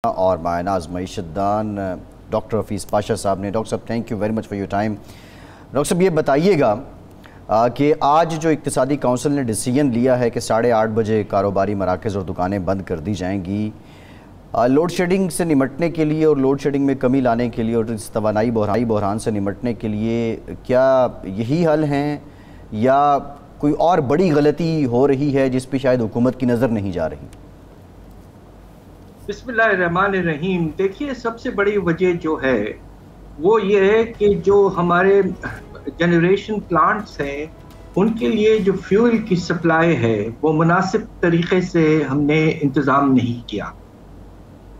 اور ماہ ناز معیشت دان ڈاکٹر حفیظ پاشا صاحب نے۔ ڈاکٹر صاحب thank you very much for your time. Doctor صاحب یہ بتائیے گا کہ آج جو اقتصادی کونسل نے ڈیسیژن لیا ہے کہ 8:30 بجے کاروباری مراکز اور دکانیں بند کر دی جائیں گی، لوڈ شیڈنگ سے نمٹنے کے لیے اور لوڈ شیڈنگ میں کمی لانے کے لیے اور اس توانائی بحران سے نمٹنے کے لیے کیا یہی حل ہیں یا کوئی اور بڑی غلطی ہو رہی ہے جس پہ شاید حکومت کی نظر نہیں جا رہی؟ بسم اللہ الرحمن الرحیم۔ دیکھیے سب سے بڑی وجہ جو ہے وہ یہ ہے کہ جو ہمارے جنریشن پلانٹس ہیں ان کے لیے جو فیول کی سپلائی ہے وہ مناسب طریقے سے ہم نے انتظام نہیں کیا۔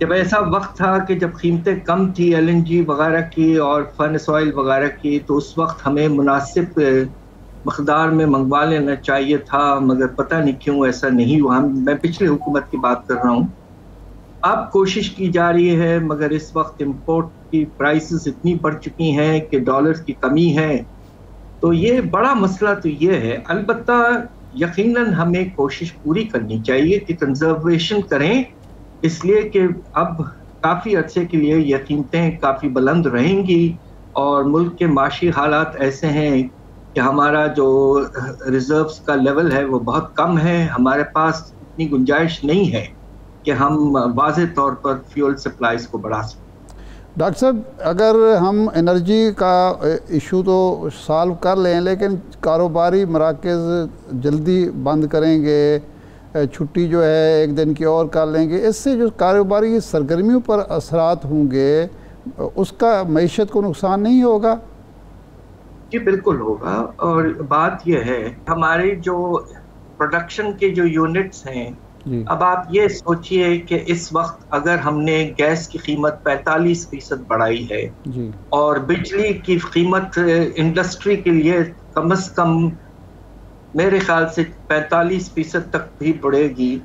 جب ایسا وقت تھا کہ جب قیمتیں کم تھی LNG وغیرہ کی اور فرنس آئل وغیرہ کی، تو اس وقت ہمیں مناسب مقدار میں منگوا لینا چاہیے تھا، مگر پتہ نہیں کیوں ایسا نہیں ہوا۔ میں پچھلی حکومت کی بات کر رہا ہوں۔ اب کوشش کی جا رہی ہے مگر اس وقت امپورٹ کی پرائسز اتنی بڑھ چکی ہیں کہ ڈالر کی کمی ہے، تو یہ بڑا مسئلہ تو یہ ہے۔ البتہ یقیناً ہمیں کوشش پوری کرنی چاہیے کہ کنزرویشن کریں، اس لیے کہ اب کافی عرصے کے لیے یہ قیمتیں کافی بلند رہیں گی اور ملک کے معاشی حالات ایسے ہیں کہ ہمارا جو ریزروز کا لیول ہے وہ بہت کم ہے، ہمارے پاس اتنی گنجائش نہیں ہے کہ ہم واضح طور پر فیول سپلائز کو بڑھا سکیں۔ ڈاکٹر صاحب اگر ہم انرجی کا ایشو تو سالو کر لیں لیکن کاروباری مراکز جلدی بند کریں گے، چھٹی جو ہے ایک دن کی اور کر لیں گے، اس سے جو کاروباری سرگرمیوں پر اثرات ہوں گے اس کا معیشت کو نقصان نہیں ہوگا؟ جی بالکل ہوگا، اور بات یہ ہے ہمارے جو پروڈکشن کے جو یونٹس ہیں، اب آپ یہ سوچئے کہ اس وقت اگر ہم نے گیس کی قیمت 45% بڑھائی ہے اور بجلی کی قیمت انڈسٹری کے لیے کم از کم میرے خیال سے 45% تک بھی بڑھے گی،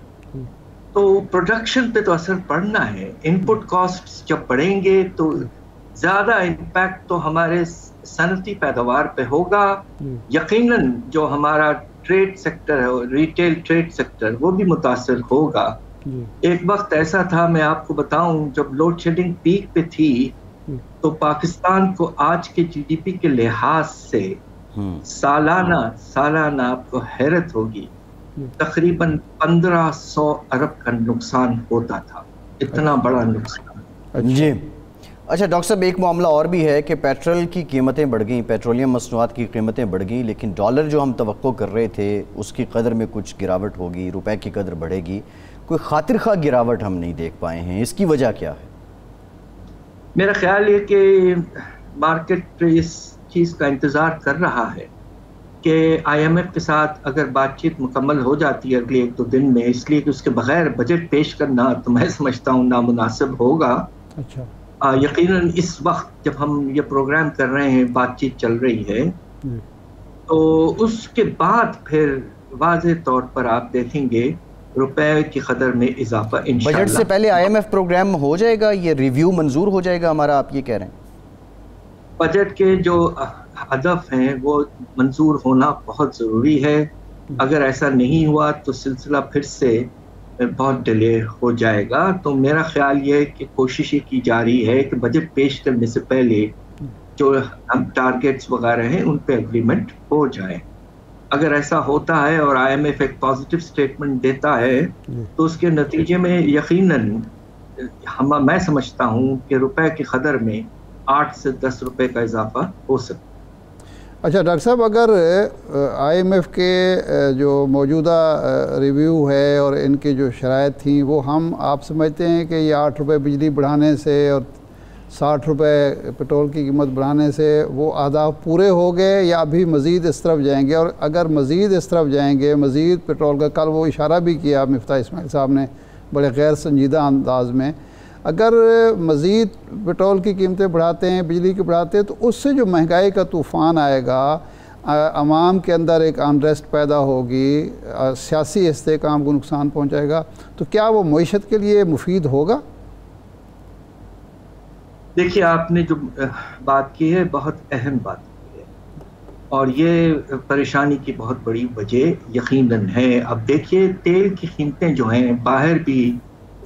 تو پروڈکشن پہ تو اثر پڑنا ہے۔ انپٹ کاسٹ جب بڑھیں گے تو زیادہ امپیکٹ تو ہمارے صنعتی پیداوار پہ ہوگا۔ یقیناً جو ہمارا ٹریڈ سیکٹر ہے، ریٹیل ٹریڈ سیکٹر، وہ بھی متاثر ہوگا۔ ایک وقت ایسا تھا، میں آپ کو بتاؤں، جب لوڈ شیڈنگ پیک پہ تھی تو پاکستان کو آج کے GDP کے لحاظ سے سالانہ آپ کو حیرت ہوگی تقریباً 1500 ارب کا نقصان ہوتا تھا، اتنا بڑا نقصان۔ جی اچھا ڈاکٹر صاحب، ایک معاملہ اور بھی ہے کہ پیٹرول کی قیمتیں بڑھ گئیں، پیٹرولیم مصنوعات کی قیمتیں بڑھ گئیں، لیکن ڈالر جو ہم توقع کر رہے تھے اس کی قدر میں کچھ گراوٹ ہوگی، روپے کی قدر بڑھے گی، کوئی خاطر خواہ گراوٹ ہم نہیں دیکھ پائے ہیں، اس کی وجہ کیا ہے؟ میرا خیال یہ کہ مارکیٹ اس چیز کا انتظار کر رہا ہے کہ IMF کے ساتھ اگر بات چیت مکمل ہو جاتی ہے اگلے 1-2 دن میں، اس لیے کہ اس کے بغیر بجٹ پیش کرنا تو میں سمجھتا ہوں نامناسب ہوگا۔ اچھا، یقیناً اس وقت جب ہم یہ پروگرام کر رہے ہیں، بات چیت چل رہی ہے، تو اس کے بعد پھر واضح طور پر آپ دیکھیں گے روپے کی قدر میں اضافہ انشاءاللہ۔ بجٹ سے پہلے IMF پروگرام ہو جائے گا، یہ ریویو منظور ہو جائے گا ہمارا، آپ یہ کہہ رہے ہیں؟ بجٹ کے جو ہدف ہیں وہ منظور ہونا بہت ضروری ہے، اگر ایسا نہیں ہوا تو سلسلہ پھر سے بہت ڈیلے ہو جائے گا۔ تو میرا خیال یہ ہے کہ کوشش یہ کی جا رہی ہے کہ بجٹ پیش کرنے سے پہلے جو ہم ٹارگیٹس وغیرہ ہیں ان پہ اگریمنٹ ہو جائے۔ اگر ایسا ہوتا ہے اور IMF ایک پازیٹیو سٹیٹمنٹ دیتا ہے تو اس کے نتیجے میں یقیناً میں سمجھتا ہوں کہ روپے کی قدر میں 8 سے 10 روپے کا اضافہ ہو سکتا ہے۔ اچھا ڈاکٹر صاحب، اگر IMF کے جو موجودہ ریویو ہے اور ان کی جو شرائط تھیں وہ آپ سمجھتے ہیں کہ یہ 8 روپے بجلی بڑھانے سے اور 60 روپے پیٹرول کی قیمت بڑھانے سے وہ اہداف پورے ہو گئے یا ابھی مزید اس طرف جائیں گے؟ اور اگر مزید اس طرف جائیں گے، مزید پیٹرول کا، کل وہ اشارہ بھی کیا مفتاح اسماعیل صاحب نے بڑے غیر سنجیدہ انداز میں، اگر مزید پیٹرول کی قیمتیں بڑھاتے ہیں، بجلی کی بڑھاتے ہیں، تو اس سے جو مہنگائی کا طوفان آئے گا، عوام کے اندر ایک انریسٹ پیدا ہوگی، سیاسی استحکام کو نقصان پہنچائے گا، تو کیا وہ معیشت کے لیے مفید ہوگا؟ دیکھیے آپ نے جو بات کی ہے بہت اہم بات کی ہے، اور یہ پریشانی کی بہت بڑی وجہ یقیناً ہے۔ اب دیکھیے تیل کی قیمتیں جو ہیں باہر بھی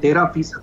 13%,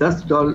$10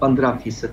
15%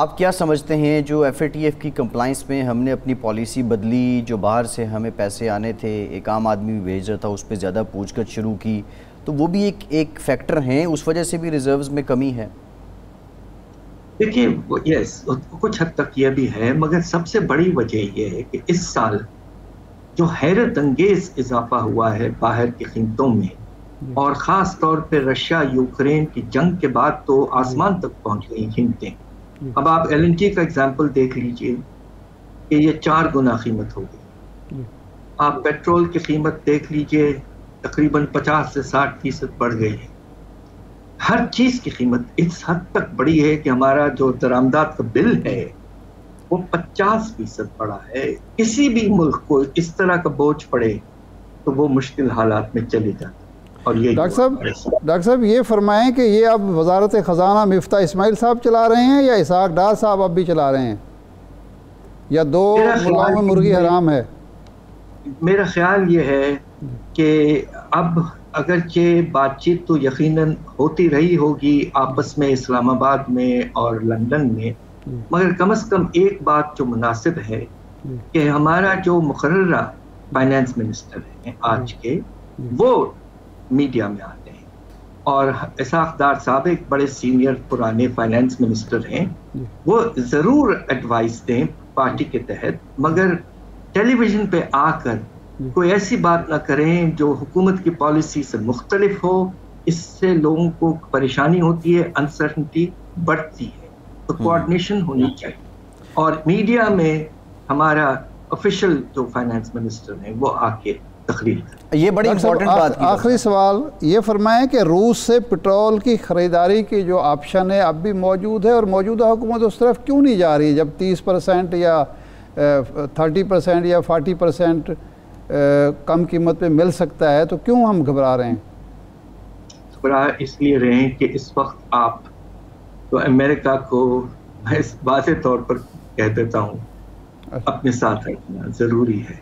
آپ کیا سمجھتے ہیں جو ایف اے ٹی ایف کی کمپلائنس میں ہم نے اپنی پالیسی بدلی، جو باہر سے ہمیں پیسے آنے تھے ایک عام آدمی بھی بھیج رہا تھا، اس پہ زیادہ پوچھ گچھ شروع کی، تو وہ بھی ایک فیکٹر ہیں، اس وجہ سے بھی ریزروز میں کمی ہے؟ دیکھیے یس کچھ حد تک یہ بھی ہے، مگر سب سے بڑی وجہ یہ ہے کہ اس سال جو حیرت انگیز اضافہ ہوا ہے باہر کی قیمتوں میں، اور خاص طور پہ رشیا یوکرین کی جنگ کے بعد تو آسمان تک پہنچ گئی قیمتیں۔ اب آپ ایل این جی کا اگزامپل دیکھ لیجئے کہ یہ 4 گنا قیمت ہو گئی۔ آپ پیٹرول کی قیمت دیکھ لیجئے، تقریباً 50 سے 60% بڑھ گئی ہے۔ ہر چیز کی قیمت اس حد تک بڑی ہے کہ ہمارا جو درآمدات کا بل ہے وہ 50% بڑا ہے۔ کسی بھی ملک کو اس طرح کا بوجھ پڑے تو وہ مشکل حالات میں چلے جاتا ہے۔ اور یہ ڈاکٹر صاحب یہ فرمائیں کہ یہ اب وزارت خزانہ مفتاح اسماعیل صاحب چلا رہے ہیں یا اسحاق ڈار صاحب اب بھی چلا رہے ہیں، یا دو ملاؤں میں مرغی حرام ہے؟ میرا خیال یہ ہے کہ اب اگرچہ بات چیت تو یقیناً ہوتی رہی ہوگی آپس میں اسلام آباد میں اور لندن میں، مگر کم از کم ایک بات جو مناسب ہے کہ ہمارا جو مقررہ فائنانس منسٹر ہیں آج کے، وہ میڈیا میں آتے ہیں، اور اسحاق ڈار صاحب ایک بڑے سینئر پرانے فائنانس منسٹر ہیں، وہ ضرور ایڈوائس دیں پارٹی کے تحت، مگر ٹیلی ویژن پہ آ کر کوئی ایسی بات نہ کریں جو حکومت کی پالیسی سے مختلف ہو۔ اس سے لوگوں کو پریشانی ہوتی ہے، انسرٹنٹی بڑھتی ہے، تو کوآرڈینیشن ہونی چاہیے۔ اور میڈیا میں ہمارا آفیشیل جو فائنانس منسٹر ہیں وہ آ کے تقریر کریں۔ یہ بڑی امپورٹنٹ بات کی۔ آخری سوال یہ فرمائیں کہ روس سے پٹرول کی خریداری کی جو آپشن ہے اب بھی موجود ہے، اور موجودہ حکومت اس طرف کیوں نہیں جا رہی؟ جب 30% یا 30% یا 40% کم قیمت پہ مل سکتا ہے تو کیوں ہم گھبرا رہے ہیں؟ گھبرا اس لیے رہے ہیں کہ اس وقت آپ تو امریکہ کو میں واضح طور پر کہہ دیتا ہوں اپنے ساتھ رکھنا ضروری ہے،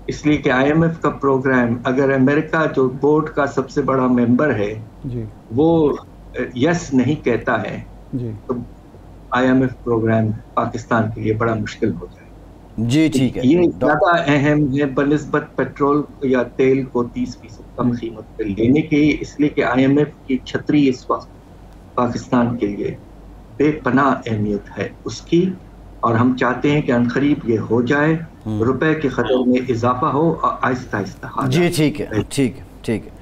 اس لیے کہ آئی ایم ایف کا پروگرام، اگر امریکہ جو بورڈ کا سب سے بڑا ممبر ہے وہ یس نہیں کہتا ہے تو I M F programme Pakistan کے لیے بڑا مشکل ہو جائے۔ جی ٹھیک ہے، یہ زیادہ اہم ہے بنسبت پیٹرول یا تیل کو 30% کم قیمت پہ لینے کے، اس لیے کہ آئی ایم ایف کی چھتری اس وقت پاکستان کے لیے بے پناہ اہمیت ہے اس کی، اور ہم چاہتے ہیں کہ عنقریب یہ ہو جائے، روپے کے قدر میں اضافہ ہو اور آہستہ آہستہ۔ جی ٹھیک ہے، ٹھیک ہے، ٹھیک ہے۔